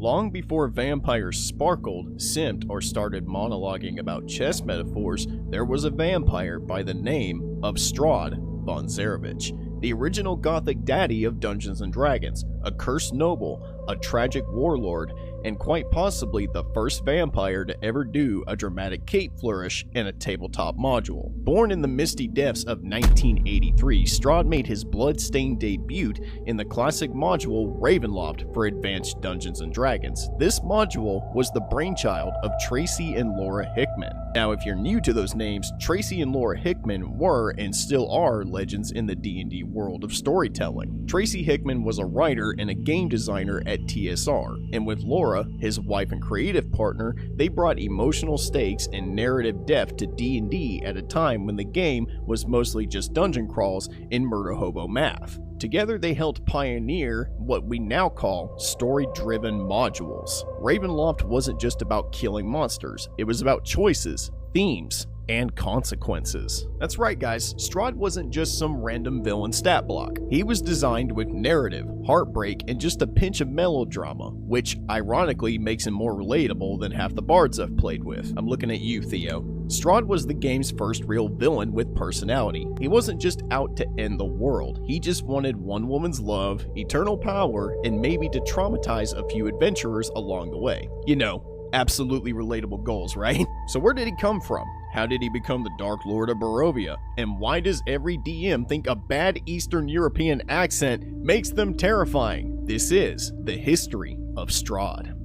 Long before vampires sparkled, simped, or started monologuing about chess metaphors, there was a vampire by the name of Strahd von Zarovich, the original gothic daddy of Dungeons & Dragons, a cursed noble, a tragic warlord, and quite possibly the first vampire to ever do a dramatic cape flourish in a tabletop module. Born in the misty depths of 1983, Strahd made his blood-stained debut in the classic module Ravenloft for Advanced Dungeons & Dragons. This module was the brainchild of Tracy and Laura Hickman. Now, if you're new to those names, Tracy and Laura Hickman were and still are legends in the D&D world of storytelling. Tracy Hickman was a writer and a game designer at TSR, and with Laura, his wife and creative partner, they brought emotional stakes and narrative depth to D&D at a time when the game was mostly just dungeon crawls in Murder Hobo math. Together they helped pioneer what we now call story-driven modules. Ravenloft wasn't just about killing monsters, it was about choices, themes, and consequences. That's right guys, Strahd wasn't just some random villain stat block. He was designed with narrative, heartbreak, and just a pinch of melodrama, which ironically makes him more relatable than half the bards I've played with. I'm looking at you, Theo. Strahd was the game's first real villain with personality. He wasn't just out to end the world, he just wanted one woman's love, eternal power, and maybe to traumatize a few adventurers along the way. You know, absolutely relatable goals, right? So where did he come from? How did he become the Dark Lord of Barovia? And why does every DM think a bad Eastern European accent makes them terrifying? This is the history of Strahd.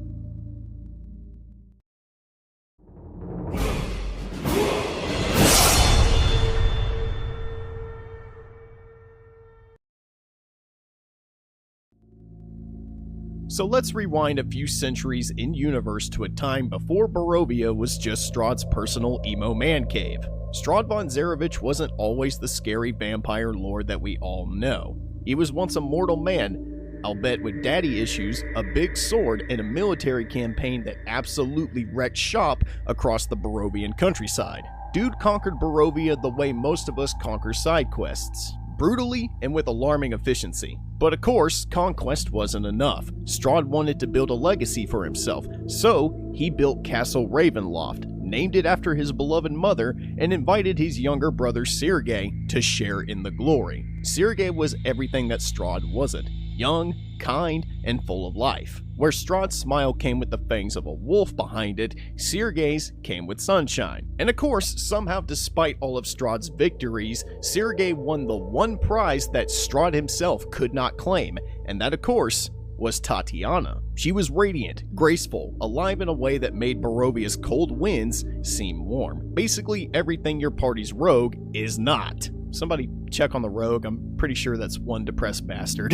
So let's rewind a few centuries in universe to a time before Barovia was just Strahd's personal emo man cave. Strahd von Zarovich wasn't always the scary vampire lord that we all know. He was once a mortal man, albeit with daddy issues, a big sword, and a military campaign that absolutely wrecked shop across the Barovian countryside. Dude conquered Barovia the way most of us conquer side quests. Brutally and with alarming efficiency. But of course, conquest wasn't enough. Strahd wanted to build a legacy for himself, so he built Castle Ravenloft, named it after his beloved mother, and invited his younger brother Sergei to share in the glory. Sergei was everything that Strahd wasn't. Young, kind, and full of life. Where Strahd's smile came with the fangs of a wolf behind it, Sergei's came with sunshine. And of course, somehow despite all of Strahd's victories, Sergei won the one prize that Strahd himself could not claim, and that of course was Tatiana. She was radiant, graceful, alive in a way that made Barovia's cold winds seem warm. Basically everything your party's rogue is not. Somebody check on the rogue, I'm pretty sure that's one depressed bastard.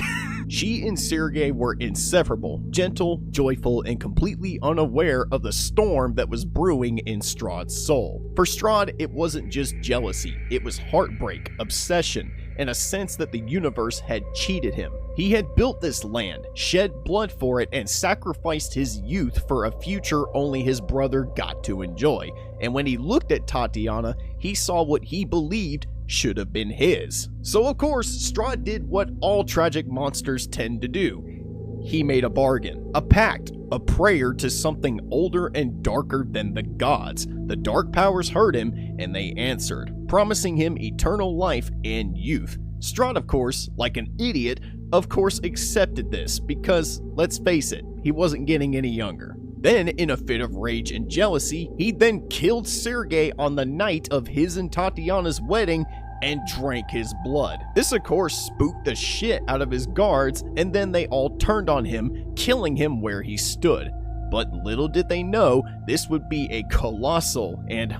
She and Sergei were inseparable, gentle, joyful, and completely unaware of the storm that was brewing in Strahd's soul. For Strahd, it wasn't just jealousy, it was heartbreak, obsession, and a sense that the universe had cheated him. He had built this land, shed blood for it, and sacrificed his youth for a future only his brother got to enjoy. And when he looked at Tatiana, he saw what he believed should have been his. So of course, Strahd did what all tragic monsters tend to do. He made a bargain, a pact, a prayer to something older and darker than the gods. The dark powers heard him, and they answered, promising him eternal life and youth. Strahd, of course, like an idiot, of course accepted this, because, let's face it, he wasn't getting any younger. Then, in a fit of rage and jealousy, he then killed Sergei on the night of his and Tatiana's wedding and drank his blood. This of course spooked the shit out of his guards, and then they all turned on him, killing him where he stood. But little did they know, this would be a colossal and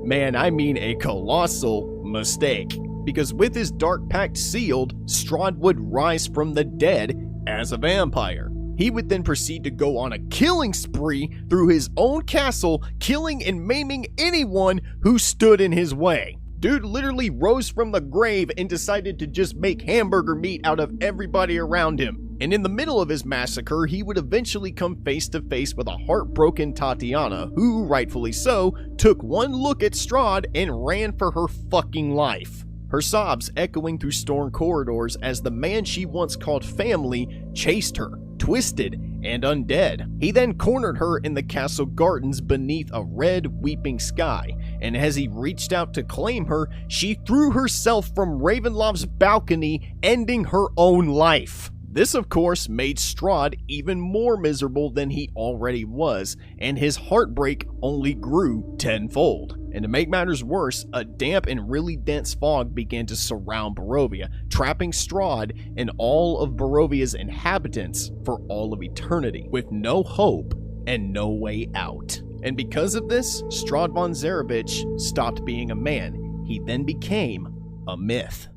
man, I mean a colossal mistake. Because with his dark pact sealed, Strahd would rise from the dead as a vampire. He would then proceed to go on a killing spree through his own castle, killing and maiming anyone who stood in his way. Dude literally rose from the grave and decided to just make hamburger meat out of everybody around him. And in the middle of his massacre, he would eventually come face to face with a heartbroken Tatiana, who, rightfully so, took one look at Strahd and ran for her fucking life. Her sobs echoing through storm corridors as the man she once called family chased her, twisted, and undead. He then cornered her in the castle gardens beneath a red, weeping sky, and as he reached out to claim her, she threw herself from Ravenloft's balcony, ending her own life. This, of course, made Strahd even more miserable than he already was, and his heartbreak only grew tenfold. And to make matters worse, a damp and really dense fog began to surround Barovia, trapping Strahd and all of Barovia's inhabitants for all of eternity, with no hope and no way out. And because of this, Strahd von Zarovich stopped being a man. He then became a myth.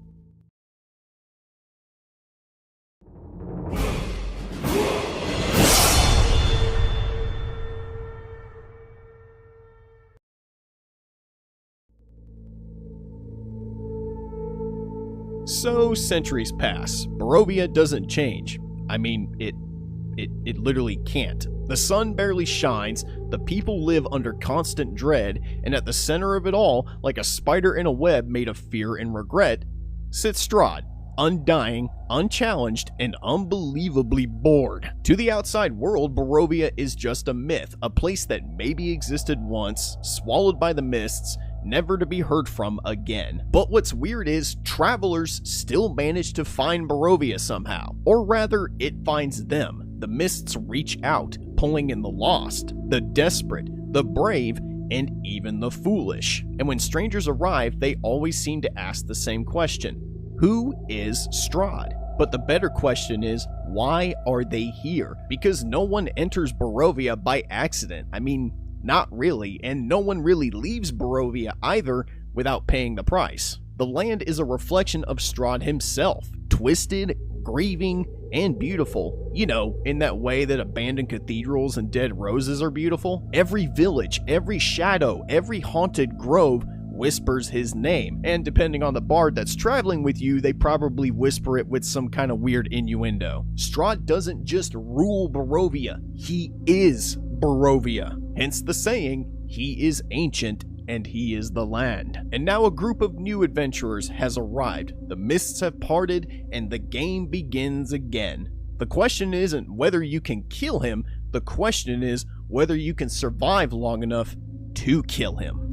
So centuries pass. Barovia doesn't change. I mean, it literally can't. The sun barely shines, the people live under constant dread, and at the center of it all, like a spider in a web made of fear and regret, sits Strahd, undying, unchallenged, and unbelievably bored. To the outside world, Barovia is just a myth, a place that maybe existed once, swallowed by the mists, never to be heard from again. But what's weird is, travelers still manage to find Barovia somehow. Or rather, it finds them. The mists reach out, pulling in the lost, the desperate, the brave, and even the foolish. And when strangers arrive, they always seem to ask the same question: who is Strahd? But the better question is, why are they here? Because no one enters Barovia by accident. I mean, not really, and no one really leaves Barovia either without paying the price. The land is a reflection of Strahd himself, twisted, grieving, and beautiful. You know, in that way that abandoned cathedrals and dead roses are beautiful. Every village, every shadow, every haunted grove whispers his name, and depending on the bard that's traveling with you, they probably whisper it with some kind of weird innuendo. Strahd doesn't just rule Barovia, he is Barovia. Hence the saying, he is ancient and he is the land. And now a group of new adventurers has arrived. The mists have parted and the game begins again. The question isn't whether you can kill him, the question is whether you can survive long enough to kill him.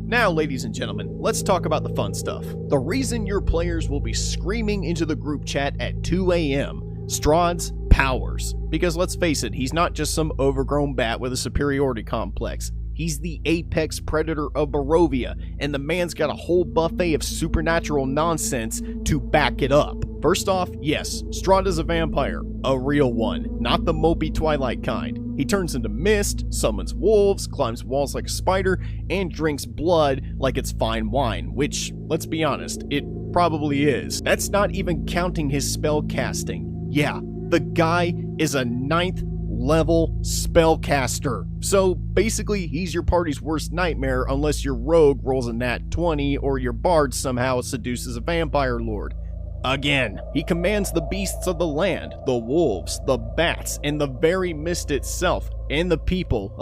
Now, ladies and gentlemen, let's talk about the fun stuff. The reason your players will be screaming into the group chat at 2 a.m. Strahd's powers. Because let's face it, he's not just some overgrown bat with a superiority complex. He's the apex predator of Barovia, and the man's got a whole buffet of supernatural nonsense to back it up. First off, yes, Strahd is a vampire. A real one, not the mopey Twilight kind. He turns into mist, summons wolves, climbs walls like a spider, and drinks blood like it's fine wine, which, let's be honest, it probably is. That's not even counting his spell casting. Yeah, the guy is a 9th level spellcaster. So basically, he's your party's worst nightmare unless your rogue rolls a nat 20 or your bard somehow seduces a vampire lord. Again, he commands the beasts of the land, the wolves, the bats, and the very mist itself, and the people.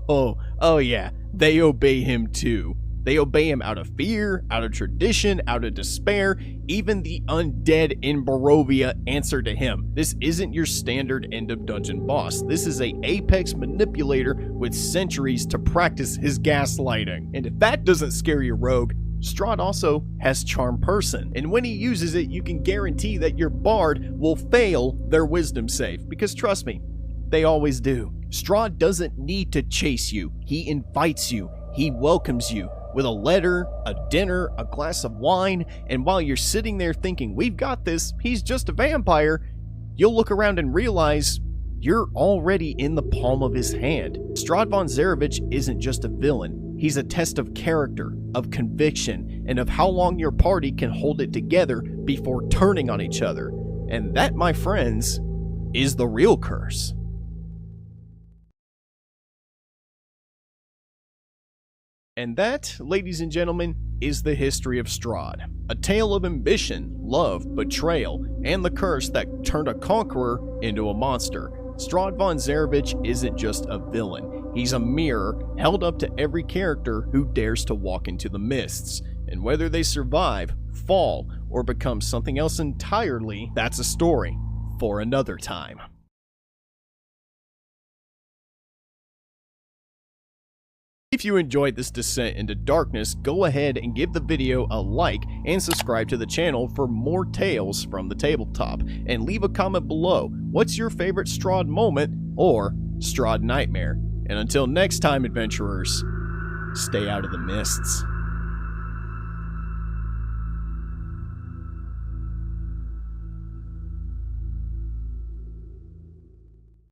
Oh yeah, they obey him too. They obey him out of fear, out of tradition, out of despair. Even the undead in Barovia answer to him. This isn't your standard end of dungeon boss. This is a apex manipulator with centuries to practice his gaslighting. And if that doesn't scare you, rogue, Strahd also has Charm Person, and when he uses it, you can guarantee that your bard will fail their wisdom save, because trust me, they always do. Strahd doesn't need to chase you, he invites you, he welcomes you with a letter, a dinner, a glass of wine, and while you're sitting there thinking, we've got this, he's just a vampire, you'll look around and realize you're already in the palm of his hand. Strahd von Zarovich isn't just a villain. He's a test of character, of conviction, and of how long your party can hold it together before turning on each other. And that, my friends, is the real curse. And that, ladies and gentlemen, is the history of Strahd. A tale of ambition, love, betrayal, and the curse that turned a conqueror into a monster. Strahd von Zarovich isn't just a villain. He's a mirror held up to every character who dares to walk into the mists. And whether they survive, fall, or become something else entirely, that's a story for another time. If you enjoyed this descent into darkness, go ahead and give the video a like and subscribe to the channel for more tales from the tabletop. And leave a comment below, what's your favorite Strahd moment or Strahd nightmare? And until next time, adventurers, stay out of the mists.